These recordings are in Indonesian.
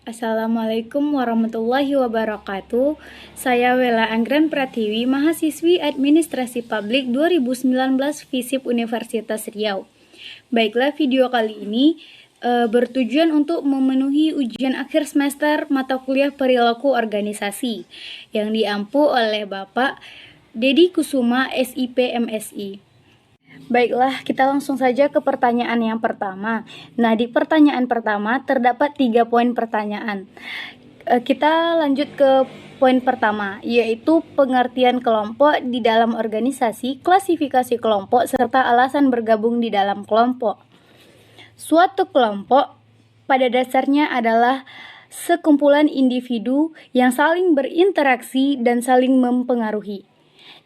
Assalamualaikum warahmatullahi wabarakatuh. Saya Wela Anggren Pratiwi, mahasiswi Administrasi Publik 2019 FISIP Universitas Riau. Baiklah, video kali ini bertujuan untuk memenuhi ujian akhir semester mata kuliah perilaku organisasi yang diampu oleh Bapak Dedi Kusuma, SIP MSI. Baiklah, kita langsung saja ke pertanyaan yang pertama. Nah, di pertanyaan pertama terdapat 3 poin pertanyaan. Kita lanjut ke poin pertama, yaitu pengertian kelompok di dalam organisasi, klasifikasi kelompok, serta alasan bergabung di dalam kelompok. Suatu kelompok pada dasarnya adalah sekumpulan individu yang saling berinteraksi dan saling mempengaruhi,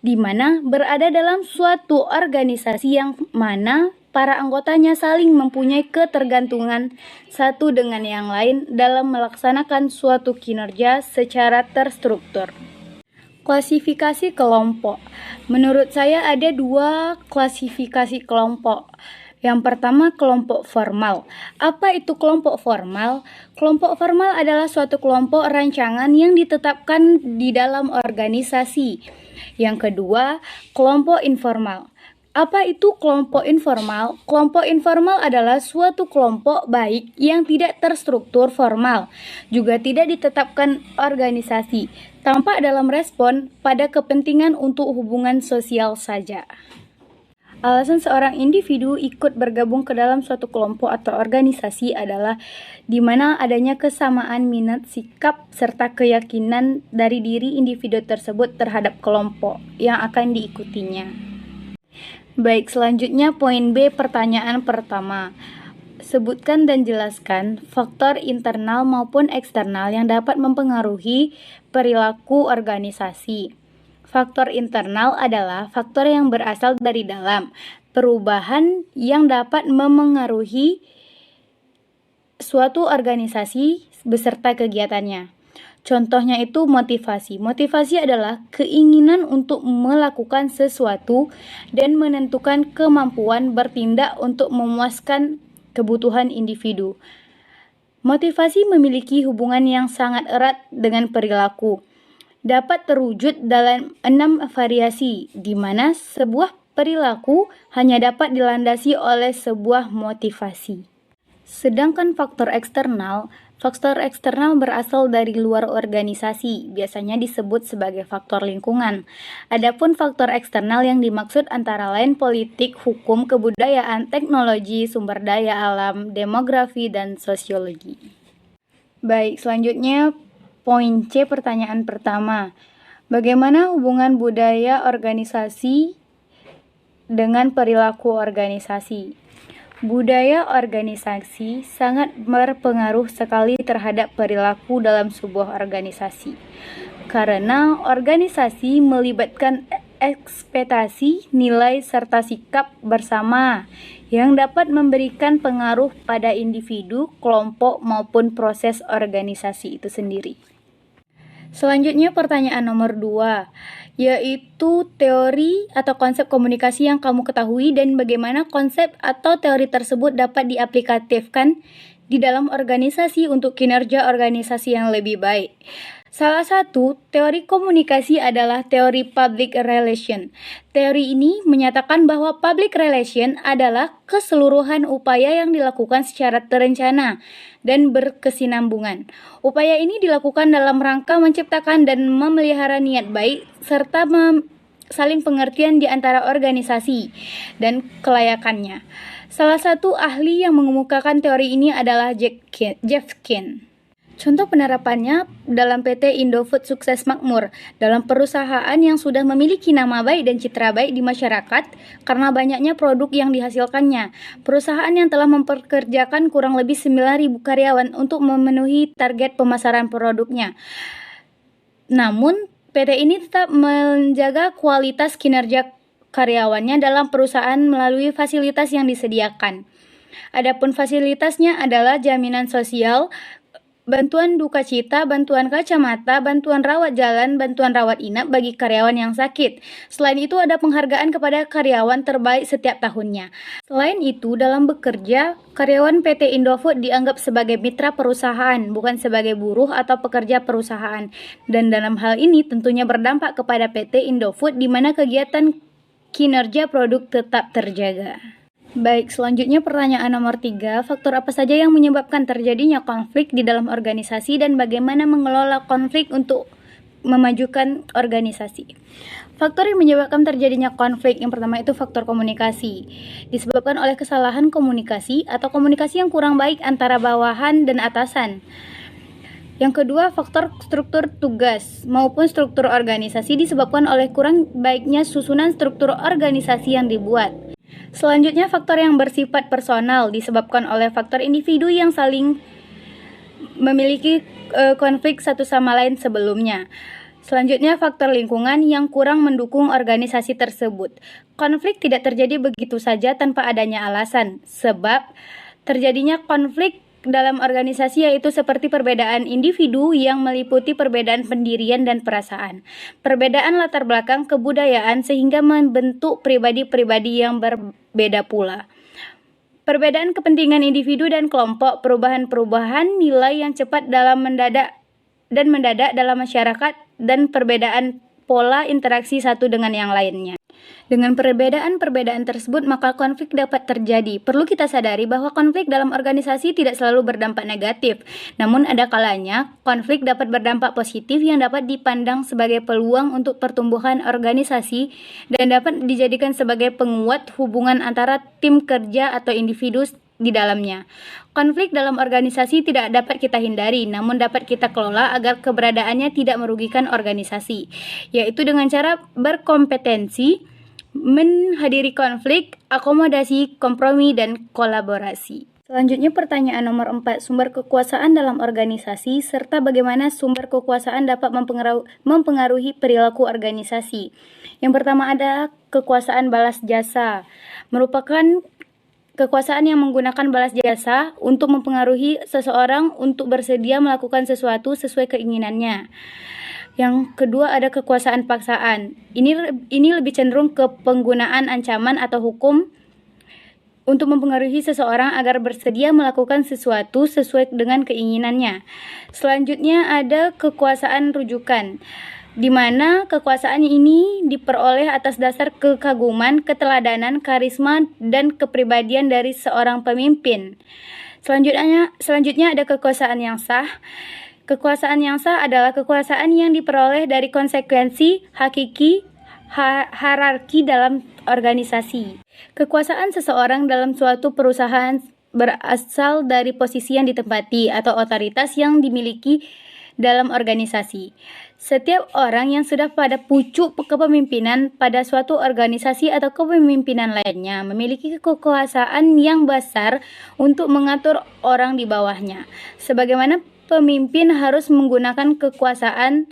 di mana berada dalam suatu organisasi yang mana para anggotanya saling mempunyai ketergantungan satu dengan yang lain dalam melaksanakan suatu kinerja secara terstruktur. Klasifikasi kelompok. Menurut saya ada 2 klasifikasi kelompok. Yang pertama, kelompok formal. Apa itu kelompok formal? Kelompok formal adalah suatu kelompok rancangan yang ditetapkan di dalam organisasi. Yang kedua, kelompok informal. Apa itu kelompok informal? Kelompok informal adalah suatu kelompok baik yang tidak terstruktur formal, juga tidak ditetapkan organisasi, tampak dalam respon pada kepentingan untuk hubungan sosial saja. Alasan seorang individu ikut bergabung ke dalam suatu kelompok atau organisasi adalah di mana adanya kesamaan minat, sikap, serta keyakinan dari diri individu tersebut terhadap kelompok yang akan diikutinya. Baik, selanjutnya poin B, pertanyaan pertama. Sebutkan dan jelaskan faktor internal maupun eksternal yang dapat mempengaruhi perilaku organisasi. Faktor internal adalah faktor yang berasal dari dalam, perubahan yang dapat memengaruhi suatu organisasi beserta kegiatannya. Contohnya itu motivasi. Motivasi adalah keinginan untuk melakukan sesuatu dan menentukan kemampuan bertindak untuk memuaskan kebutuhan individu. Motivasi memiliki hubungan yang sangat erat dengan perilaku. Dapat terwujud dalam 6 variasi, di mana sebuah perilaku hanya dapat dilandasi oleh sebuah motivasi. Sedangkan faktor eksternal berasal dari luar organisasi, biasanya disebut sebagai faktor lingkungan. Adapun faktor eksternal yang dimaksud antara lain politik, hukum, kebudayaan, teknologi, sumber daya alam, demografi, dan sosiologi. Baik, selanjutnya poin C, pertanyaan pertama. Bagaimana hubungan budaya organisasi dengan perilaku organisasi? Budaya organisasi sangat berpengaruh sekali terhadap perilaku dalam sebuah organisasi. Karena organisasi melibatkan ekspektasi, nilai, serta sikap bersama yang dapat memberikan pengaruh pada individu, kelompok, maupun proses organisasi itu sendiri. Selanjutnya pertanyaan nomor 2, yaitu teori atau konsep komunikasi yang kamu ketahui dan bagaimana konsep atau teori tersebut dapat diaplikatifkan di dalam organisasi untuk kinerja organisasi yang lebih baik. Salah satu teori komunikasi adalah teori public relation. Teori ini menyatakan bahwa public relation adalah keseluruhan upaya yang dilakukan secara terencana dan berkesinambungan. Upaya ini dilakukan dalam rangka menciptakan dan memelihara niat baik serta saling pengertian di antara organisasi dan kelayakannya. Salah satu ahli yang mengemukakan teori ini adalah Jeff Kent. Contoh penerapannya dalam PT Indofood Sukses Makmur, dalam perusahaan yang sudah memiliki nama baik dan citra baik di masyarakat karena banyaknya produk yang dihasilkannya. Perusahaan yang telah mempekerjakan kurang lebih 9.000 karyawan untuk memenuhi target pemasaran produknya. Namun, PT ini tetap menjaga kualitas kinerja karyawannya dalam perusahaan melalui fasilitas yang disediakan. Adapun fasilitasnya adalah jaminan sosial, bantuan duka cita, bantuan kacamata, bantuan rawat jalan, bantuan rawat inap bagi karyawan yang sakit. Selain itu ada penghargaan kepada karyawan terbaik setiap tahunnya. Selain itu, dalam bekerja, karyawan PT Indofood dianggap sebagai mitra perusahaan, bukan sebagai buruh atau pekerja perusahaan. Dan dalam hal ini tentunya berdampak kepada PT Indofood di mana kegiatan kinerja produk tetap terjaga. Baik, selanjutnya pertanyaan nomor 3. Faktor apa saja yang menyebabkan terjadinya konflik di dalam organisasi dan bagaimana mengelola konflik untuk memajukan organisasi? Faktor yang menyebabkan terjadinya konflik yang pertama itu faktor komunikasi. Disebabkan oleh kesalahan komunikasi atau komunikasi yang kurang baik antara bawahan dan atasan. Yang kedua, faktor struktur tugas maupun struktur organisasi disebabkan oleh kurang baiknya susunan struktur organisasi yang dibuat. Selanjutnya, faktor yang bersifat personal disebabkan oleh faktor individu yang saling memiliki konflik satu sama lain sebelumnya. Selanjutnya, faktor lingkungan yang kurang mendukung organisasi tersebut. Konflik tidak terjadi begitu saja tanpa adanya alasan, sebab terjadinya konflik dalam organisasi yaitu seperti perbedaan individu yang meliputi perbedaan pendirian dan perasaan, perbedaan latar belakang kebudayaan sehingga membentuk pribadi-pribadi yang berbeda pula. Perbedaan kepentingan individu dan kelompok, perubahan-perubahan nilai yang cepat dalam mendadak dalam masyarakat dan perbedaan pola interaksi satu dengan yang lainnya. Dengan perbedaan-perbedaan tersebut, maka konflik dapat terjadi. Perlu kita sadari bahwa konflik dalam organisasi tidak selalu berdampak negatif. Namun ada kalanya, konflik dapat berdampak positif yang dapat dipandang sebagai peluang untuk pertumbuhan organisasi dan dapat dijadikan sebagai penguat hubungan antara tim kerja atau individu di dalamnya. Konflik dalam organisasi tidak dapat kita hindari, namun dapat kita kelola agar keberadaannya tidak merugikan organisasi, yaitu dengan cara berkompetensi, menghadiri konflik, akomodasi, kompromi, dan kolaborasi. Selanjutnya pertanyaan nomor 4, sumber kekuasaan dalam organisasi serta bagaimana sumber kekuasaan dapat mempengaruhi perilaku organisasi. Yang pertama ada kekuasaan balas jasa, merupakan kekuasaan yang menggunakan balas jasa untuk mempengaruhi seseorang untuk bersedia melakukan sesuatu sesuai keinginannya. Yang kedua ada kekuasaan paksaan. Ini lebih cenderung ke penggunaan ancaman atau hukum untuk mempengaruhi seseorang agar bersedia melakukan sesuatu sesuai dengan keinginannya. Selanjutnya ada kekuasaan rujukan, di mana kekuasaan ini diperoleh atas dasar kekaguman, keteladanan, karisma, dan kepribadian dari seorang pemimpin. Selanjutnya ada kekuasaan yang sah. Kekuasaan yang sah adalah kekuasaan yang diperoleh dari konsekuensi hakiki hierarki dalam organisasi. Kekuasaan seseorang dalam suatu perusahaan berasal dari posisi yang ditempati atau otoritas yang dimiliki dalam organisasi. Setiap orang yang sudah pada pucuk kepemimpinan pada suatu organisasi atau kepemimpinan lainnya memiliki kekuasaan yang besar untuk mengatur orang di bawahnya. Sebagaimana pemimpin harus menggunakan kekuasaan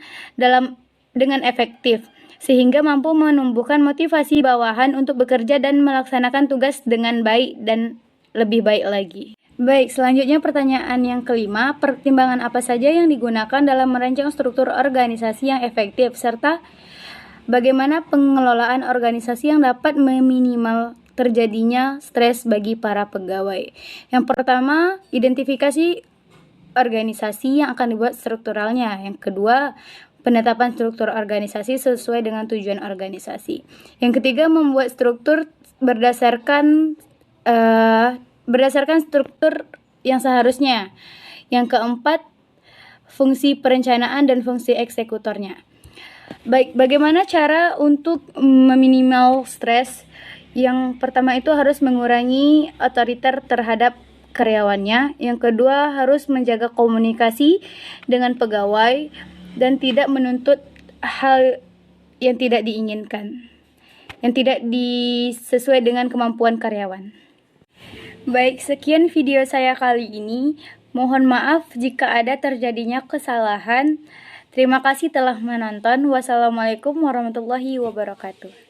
dengan efektif, sehingga mampu menumbuhkan motivasi bawahan untuk bekerja dan melaksanakan tugas dengan baik dan lebih baik lagi. Baik, selanjutnya pertanyaan yang kelima, pertimbangan apa saja yang digunakan dalam merancang struktur organisasi yang efektif, serta bagaimana pengelolaan organisasi yang dapat meminimal terjadinya stres bagi para pegawai. Yang pertama, identifikasi organisasi yang akan dibuat strukturalnya. Yang kedua, penetapan struktur organisasi sesuai dengan tujuan organisasi. Yang ketiga, membuat struktur berdasarkan struktur yang seharusnya. Yang keempat, fungsi perencanaan dan fungsi eksekutornya. Baik, bagaimana cara untuk meminimal stres? Yang pertama itu harus mengurangi otoriter terhadap karyawannya. Yang kedua, harus menjaga komunikasi dengan pegawai dan tidak menuntut hal yang tidak diinginkan, yang tidak sesuai dengan kemampuan karyawan. Baik, sekian video saya kali ini. Mohon maaf jika ada terjadinya kesalahan. Terima kasih telah menonton. Wassalamualaikum warahmatullahi wabarakatuh.